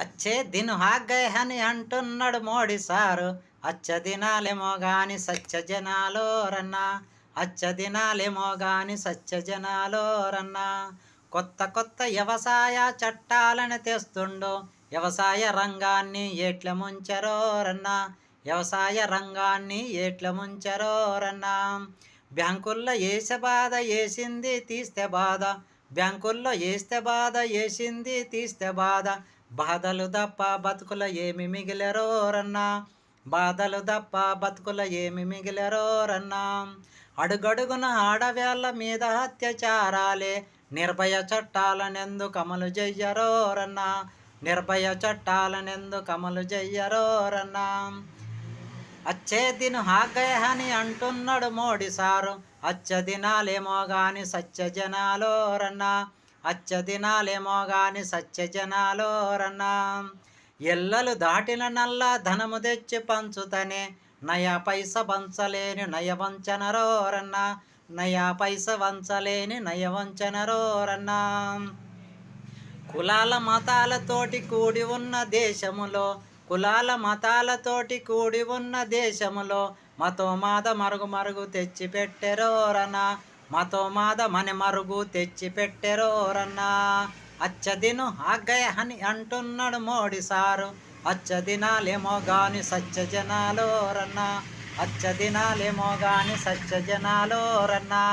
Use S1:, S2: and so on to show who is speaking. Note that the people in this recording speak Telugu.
S1: అచ్చే దిను హాగ్గయ్ అంటున్నాడు మోడీ సారు. అచ్చ దినాలేమో గాని సత్య జనాలోరన్నా, అచ్చ దినాలేమో గాని సత్య జనాలోరన్నా. కొత్త కొత్త వ్యవసాయ చట్టాలను తెస్తుండు, వ్యవసాయ రంగాన్ని ఏట్ల ముంచరోరన్నా, వ్యవసాయ రంగాన్ని ఏట్ల ముంచరోరన్నా. బ్యాంకుల్లో ఏసే బాధ ఏసింది తీస్తే బాధ, బ్యాంకుల్లో ఏస్తే బాధ ఏసింది తీస్తే బాధ. బాధలు తప్ప బతుకుల ఏమి మిగిలరోరన్నా, బాధలు తప్ప బతుకుల ఏమి మిగిలరోరన్నా. అడుగడుగున ఆడవేళ్ల మీద అత్యాచారాలే, నిర్భయ చట్టాలనెందుకు అమలు చెయ్యరోరన్నా, నిర్భయ చట్టాలనెందుకు అమలు చెయ్యరోరన్నా. అచ్చే దిను హాగ్గయ్ అంటున్నాడు మోడీ సారు. అచ్చ దినాలేమో గాని సత్య జనాలోరన్నా, అచ్చ దినాలేమో గాని సత్య జనాలోరన్నా. ఎల్లలు దాటిన నల్ల ధనము తెచ్చి పంచుతనే, నయా పైస వంచలేని నయవంచనరోరన్నా, నయా పైస వంచలేని నయవంచనరోరన్నా. కులాల మతాలతోటి కూడి ఉన్న దేశములో, కులాల మతాలతోటి కూడి ఉన్న దేశములో మతోమాద మరుగు మరుగు తెచ్చి పెట్టెరోరన్నా, మతోమాద మని మరుగు తెచ్చి పెట్టెరోరన్నా. అచ్చ దిను హాగ్గయ్ అంటున్నాడు మోడీ సారు. అచ్చ దినాలేమో గాని సత్య జనాలోరన్నా, అచ్చ దినాలేమో గాని సత్య జనాలోరన్నా.